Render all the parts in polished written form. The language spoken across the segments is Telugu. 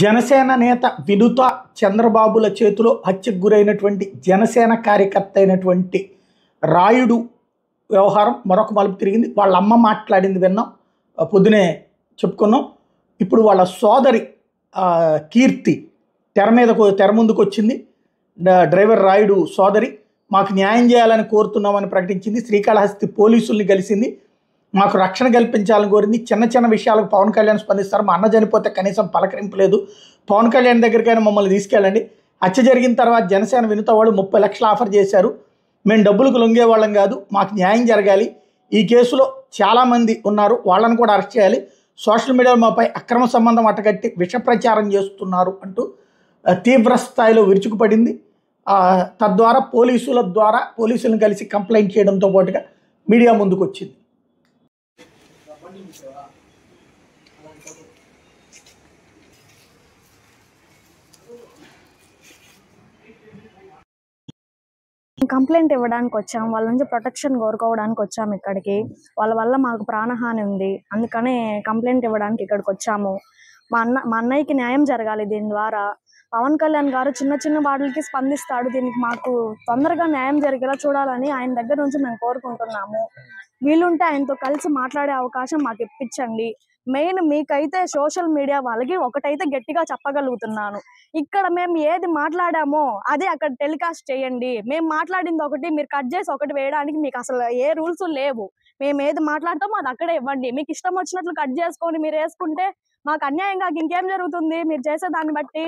జనసేన నేత వినుత చంద్రబాబుల చేతిలో హత్యకు గురైనటువంటి జనసేన కార్యకర్త అయినటువంటి రాయుడు వ్యవహారం మరొక మలుపు తిరిగింది. వాళ్ళ అమ్మ మాట్లాడింది విన్నాం, పొద్దునే చెప్పుకున్నాం. ఇప్పుడు వాళ్ళ సోదరి కీర్తి తెర ముందుకు వచ్చింది. డ్రైవర్ రాయుడు సోదరి మాకు న్యాయం చేయాలని కోరుతున్నామని ప్రకటించింది. శ్రీకాళహస్తి పోలీసుల్ని కలిసింది, మాకు రక్షణ కల్పించాలని కోరింది. చిన్న చిన్న విషయాలకు పవన్ కళ్యాణ్ స్పందిస్తారు. మా అన్న చనిపోతే కనీసం పలకరింపు లేదు, పవన్ కళ్యాణ్ దగ్గరికైనా మమ్మల్ని తీసుకెళ్ళండి. హత్య జరిగిన తర్వాత జనసేన వినుత వాళ్ళు 30 లక్షలు ఆఫర్ చేశారు. మేము డబ్బులకు లొంగేవాళ్ళం కాదు, మాకు న్యాయం జరగాలి. ఈ కేసులో చాలామంది ఉన్నారు, వాళ్ళని కూడా అరెస్ట్ చేయాలి. సోషల్ మీడియాలో మాపై అక్రమ సంబంధం అట్టగట్టి విష ప్రచారం చేస్తున్నారు అంటూ తీవ్ర స్థాయిలో విరుచుకుపడింది. తద్వారా పోలీసులను కలిసి కంప్లైంట్ చేయడంతో పాటుగా మీడియా ముందుకు వచ్చింది. కంప్లైంట్ ఇవ్వడానికి వచ్చాం, వాళ్ళ నుంచి ప్రొటెక్షన్ కోరుకోవడానికి వచ్చాము ఇక్కడికి. వాళ్ళ వల్ల మాకు ప్రాణహాని ఉంది, అందుకనే కంప్లైంట్ ఇవ్వడానికి ఇక్కడికి వచ్చాము. మా అన్నయ్యకి న్యాయం జరగాలి. దీని ద్వారా పవన్ కళ్యాణ్ గారు చిన్న చిన్న వాటికి స్పందిస్తాడు. దీనికి మాకు తొందరగా న్యాయం జరిగేలా చూడాలని ఆయన దగ్గర నుంచి మేము కోరుకుంటున్నాము. వీలుంటే ఆయనతో కలిసి మాట్లాడే అవకాశం మాకు ఇప్పించండి. మెయిన్ మీకైతే సోషల్ మీడియా వాళ్ళకి ఒకటైతే గట్టిగా చెప్పగలుగుతున్నాను, ఇక్కడ మేము ఏది మాట్లాడామో అదే అక్కడ టెలికాస్ట్ చేయండి. మేము మాట్లాడింది ఒకటి, మీరు కట్ చేసి ఒకటి వేయడానికి మీకు అసలు ఏ రూల్స్ లేవు. మేము ఏది మాట్లాడతామో అది అక్కడే ఇవ్వండి. మీకు ఇష్టం వచ్చినట్లు కట్ చేసుకొని మీరు వేసుకుంటే మాకు అన్యాయంగా ఇంకేం జరుగుతుంది? మీరు చేసే దాన్ని బట్టి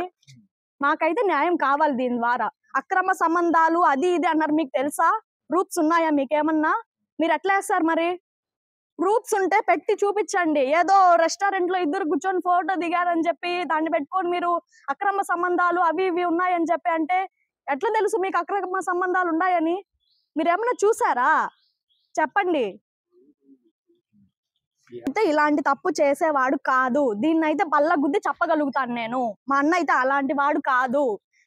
మాకైతే న్యాయం కావాలి. దీని ద్వారా అక్రమ సంబంధాలు అది ఇది అన్నారు, మీకు తెలుసా? ప్రూఫ్స్ ఉన్నాయా మీకేమన్నా? మీరు ఎట్లా వేస్తారు మరి? ప్రూఫ్స్ ఉంటే పెట్టి చూపించండి. ఏదో రెస్టారెంట్ లో ఇద్దరు కూర్చొని ఫోటో దిగారని చెప్పి దాన్ని పెట్టుకొని మీరు అక్రమ సంబంధాలు అవి ఇవి ఉన్నాయని చెప్పి అంటే ఎట్లా తెలుసు మీకు అక్రమ సంబంధాలు ఉన్నాయని? మీరు ఏమన్నా చూసారా? చెప్పండి. అయితే ఇలాంటి తప్పు చేసేవాడు కాదు, దీన్ని అయితే బల్ల గుద్ది చెప్పగలుగుతాను నేను. మా అన్న అయితే అలాంటి వాడు కాదు,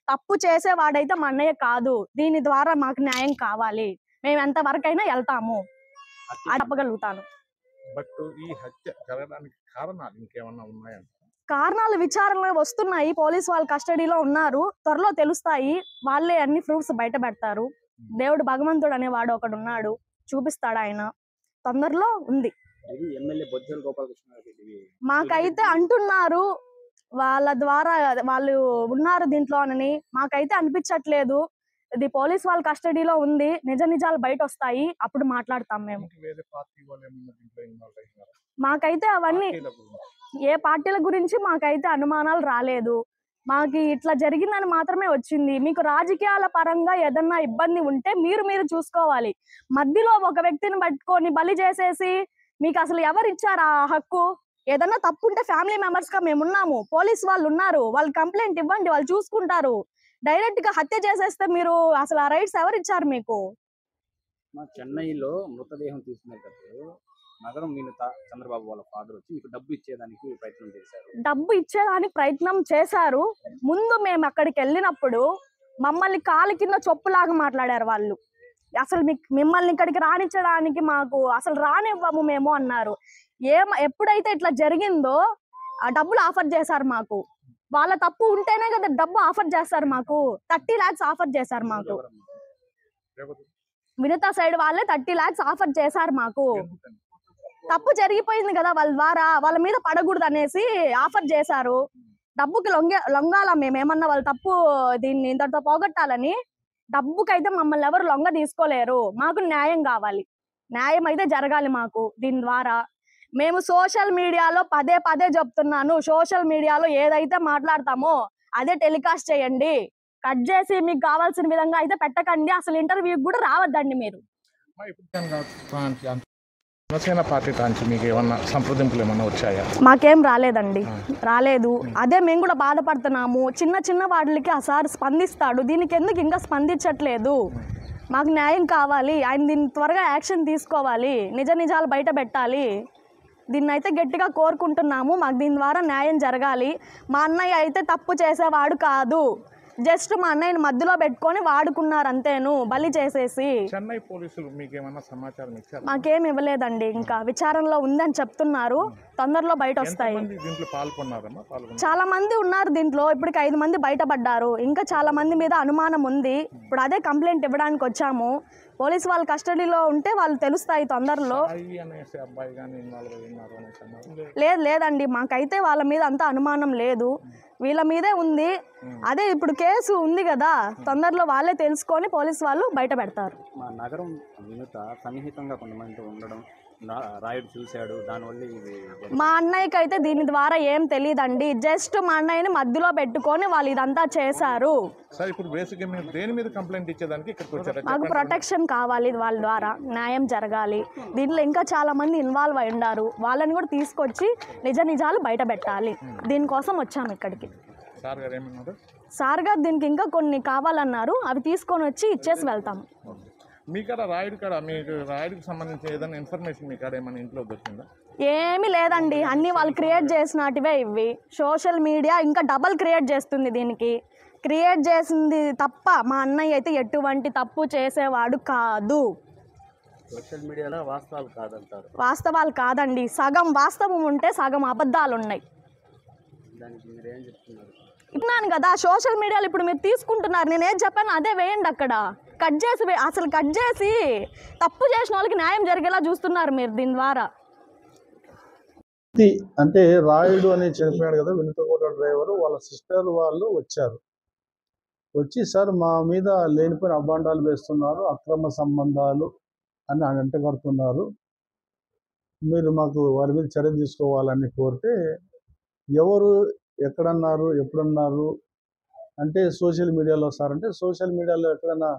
తప్పు చేసేవాడైతే మా అన్నయ్య కాదు. దీని ద్వారా మాకు న్యాయం కావాలి, మేము ఎంత వరకైనా వెళ్తాము చెప్పగలుగుతాను. కారణాలు విచారణలో వస్తున్నాయి, పోలీసు వాళ్ళ కస్టడీలో ఉన్నారు, త్వరలో తెలుస్తాయి. వాళ్ళే అన్ని ప్రూఫ్స్ బయట పెడతారు. దేవుడు భగవంతుడు అనేవాడు ఒకడు ఉన్నాడు, చూపిస్తాడు ఆయన. తొందరలో ఉంది. మాకైతే అంటున్నారు వాళ్ళ ద్వారా వాళ్ళు ఉన్నారు దీంట్లోనని, మాకైతే అనిపించట్లేదు. ఇది పోలీస్ వాళ్ళ కస్టడీలో ఉంది, నిజాలు బయట వస్తాయి, అప్పుడు మాట్లాడతాం మేము. మాకైతే అవన్నీ ఏ పార్టీల గురించి మాకైతే అనుమానాలు రాలేదు. మాకు ఇట్లా జరిగిందని మాత్రమే వచ్చింది. మీకు రాజకీయాల పరంగా ఏదన్నా ఇబ్బంది ఉంటే మీరు చూసుకోవాలి. మధ్యలో ఒక వ్యక్తిని పట్టుకొని బలి చేసేసి మీకు అసలు ఎవరు ఇచ్చారు ఆ హక్కు? ఏదన్నా తప్పు ఉంటే ఫ్యామిలీ మెంబర్స్ గా మేము ఉన్నాము, పోలీస్ వాళ్ళు ఉన్నారు, వాళ్ళు కంప్లైంట్ ఇవ్వండి, వాళ్ళు చూసుకుంటారు. డైరెక్ట్ గా హత్య చేసేస్తే మీరు అసలు ఆ రైట్స్ ఎవరు ఇచ్చారు మీకు? చెన్నైలో మృతదేహం తీసుకునేటప్పుడు నగరం వినుత చంద్రబాబు వాళ్ళ ఫాదర్ వచ్చి మీకు డబ్బు ఇచ్చేదానికి ప్రయత్నం చేశారు. ముందు మేము అక్కడికి వెళ్ళినప్పుడు మమ్మల్ని కాలి కింద చొప్పులాగా మాట్లాడారు వాళ్ళు. అసలు మిమ్మల్ని ఇక్కడికి రానిచ్చడానికి మాకు అసలు రానివ్వము మేము అన్నారు. ఎప్పుడైతే ఇట్లా జరిగిందో ఆ డబ్బులు ఆఫర్ చేశారు మాకు. వాళ్ళ తప్పు ఉంటేనే కదా డబ్బు ఆఫర్ చేస్తారు మాకు. 30 lakhs ఆఫర్ చేశారు మాకు. వినుత సైడ్ వాళ్ళే 30 lakhs ఆఫర్ చేశారు మాకు. తప్పు జరిగిపోయింది కదా, వాళ్ళ ద్వారా వాళ్ళ మీద పడకూడదు అనేసి ఆఫర్ చేశారు. డబ్బుకి లొంగాల మేమేమన్నా వాళ్ళ తప్పు దీన్ని ఇంతటితో పోగొట్టాలని. డబ్బుకైతే మమ్మల్ని ఎవరు లొంగ తీసుకోలేరు. మాకు న్యాయం కావాలి, న్యాయం అయితే జరగాలి మాకు. దీని ద్వారా మేము సోషల్ మీడియాలో పదే చెప్తున్నాను, సోషల్ మీడియాలో ఏదైతే మాట్లాడతామో అదే టెలికాస్ట్ చేయండి. కట్ చేసి మీకు కావాల్సిన విధంగా అయితే పెట్టకండి. అసలు ఇంటర్వ్యూకి కూడా రావద్దండి మీరు. జనసేన పార్టీ నుంచి మీకు ఏమన్నా సంప్రదింపులు ఏమన్నా వచ్చాయా? మాకేం రాలేదు. అదే మేము కూడా బాధపడుతున్నాము. చిన్న వాటికి ఆ సార్ స్పందిస్తాడు, దీనికి ఎందుకు ఇంకా స్పందించట్లేదు? మాకు న్యాయం కావాలి, ఆయన దీన్ని త్వరగా యాక్షన్ తీసుకోవాలి, నిజాలు బయట పెట్టాలి. దీన్ని అయితే గట్టిగా కోరుకుంటున్నాము. మాకు దీని ద్వారా న్యాయం జరగాలి. మా అన్నయ్య అయితే తప్పు చేసేవాడు కాదు, జస్ట్ మా అన్నయ్యని మధ్యలో పెట్టుకొని వాడుకున్నారు అంతేను, బలి చేసేసి. చెన్నై పోలీసులు మీకు ఏమన్నా సమాచారం ఇచ్చారు? మాకేం ఇవ్వలేదండి, ఇంకా విచారణలో ఉందని చెప్తున్నారు, తొందరలో బయట వస్తాయి. దీంట్లో పాల్గొన్నారమ్మా? చాలా మంది ఉన్నారు దీంట్లో, ఇప్పటికి 5 మంది బయటపడ్డారు, ఇంకా చాలా మంది మీద అనుమానం ఉంది. ఇప్పుడు అదే కంప్లైంట్ ఇవ్వడానికి వచ్చాము. పోలీసు వాళ్ళ కస్టడీలో ఉంటే వాళ్ళు తెలుస్తాయి తొందరలో. లేదండి, మాకైతే వాళ్ళ మీద అంత అనుమానం లేదు, వీళ్ళ మీదే ఉంది. అదే ఇప్పుడు కేసు ఉంది కదా, తొందరలో వాళ్ళే తెలుసుకొని పోలీసు వాళ్ళు బయట పెడతారు. మా నగరం వినుత సన్నిహితంగా కొంతమంది ఉండడం రాయుడు చూశాడు, దానివల్ల ఇది. మా అన్నయ్యకి అయితే దీని ద్వారా ఏం తెలియదండి, జస్ట్ మా అన్నయ్యని మధ్యలో పెట్టుకొని వాళ్ళు ఇదంతా చేశారు. దేని మీద కంప్లైంట్ ఇచ్చేదానికి ఇక్కడికి వచ్చారు? మాకు ప్రొటెక్షన్ కావాలి, వాళ్ళ ద్వారా న్యాయం జరగాలి. దీంట్లో ఇంకా చాలా మంది ఇన్వాల్వ్ అయి ఉన్నారు, వాళ్ళని కూడా తీసుకొచ్చి నిజాలు బయట పెట్టాలి. దీనికోసం వచ్చాము ఇక్కడికి. సార్ గారు దీనికి ఇంకా కొన్ని కావాలన్నారు, అవి తీసుకొని వచ్చి ఇచ్చేసి వెళ్తాము. మీ కాడ రాయుడు కాడ మీకు రాయుడికి సంబంధించి ఏదైనా ఇన్ఫర్మేషన్ మీ కాడ ఏమైనా ఇంట్లో దొరికిందా? ఏమీ లేదండి, అన్నీ వాళ్ళు క్రియేట్ చేసినటివే ఇవి. సోషల్ మీడియా ఇంకా డబల్ క్రియేట్ చేస్తుంది, దీనికి క్రియేట్ చేసింది తప్ప మా అన్నయ్య అయితే ఎటువంటి తప్పు చేసేవాడు కాదు. సోషల్ మీడియాలో వాస్తవాలు కాదంటారు? వాస్తవాలు కాదండి, సగం వాస్తవం ఉంటే సగం అబద్ధాలు ఉన్నాయి. దానికి మీరేం చెప్తున్నారు? ఇన్నాను కదా, సోషల్ మీడియాలో ఇప్పుడు మీరు తీసుకుంటున్నారు, నేను ఏం చెప్పాను అదే వేయండి అక్కడ, కట్ చేసి తప్పు చేసిన వాళ్ళకి న్యాయం జరిగేలా చూస్తున్నారు మీరు దీని ద్వారా. అంటే రాయుడు అని చనిపోయాడు కదా, వినుతకోట డ్రైవరు, వాళ్ళ సిస్టర్ వాళ్ళు వచ్చారు. వచ్చి సార్ మా మీద లేనిపోయిన అభాండాలు వేస్తున్నారు, అక్రమ సంబంధాలు అని అంటగడుతున్నారు, మీరు మాకు వారి మీద చర్య తీసుకోవాలని కోరితే, ఎవరు ఎక్కడన్నారు ఎప్పుడన్నారు అంటే సోషల్ మీడియాలో సార్ అంటే, సోషల్ మీడియాలో ఎక్కడన్నా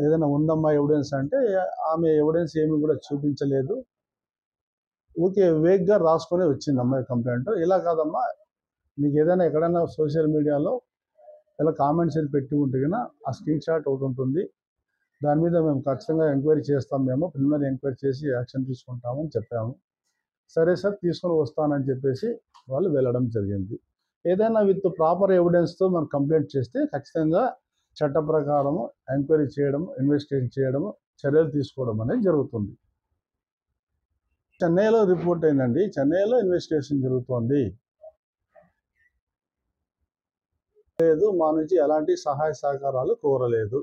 ఏదైనా ఉందమ్మా ఎవిడెన్స్ అంటే, ఆమె ఎవిడెన్స్ ఏమి కూడా చూపించలేదు, ఊకే వేగ్గా రాసుకొని వచ్చింది అమ్మాయి కంప్లైంట్. ఇలా కాదమ్మా, నీకు ఏదైనా ఎక్కడైనా సోషల్ మీడియాలో ఇలా కామెంట్స్ అని పెట్టి ఉంటే కన్నా ఆ స్క్రీన్ షాట్ ఒకటి ఉంటుంది, దాని మీద మేము ఖచ్చితంగా ఎంక్వైరీ చేస్తాం, మేము ప్రిలిమినరీ ఎంక్వైరీ చేసి యాక్షన్ తీసుకుంటామని చెప్పాము. సరే సార్ తీసుకొని వస్తానని చెప్పేసి వాళ్ళు వెళ్ళడం జరిగింది. ఏదైనా విత్ ప్రాపర్ ఎవిడెన్స్తో మనం కంప్లైంట్ చేస్తే ఖచ్చితంగా చట్ట ప్రకారము ఎంక్వైరీ చేయడం, ఇన్వెస్టిగేషన్ చేయడం, చర్యలు తీసుకోవడం అనేది జరుగుతుంది. చెన్నైలో రిపోర్ట్ అయిందండి, చెన్నైలో ఇన్వెస్టిగేషన్ జరుగుతోంది. లేదు, మా నుంచి ఎలాంటి సహాయ సహకారాలు కోరలేదు.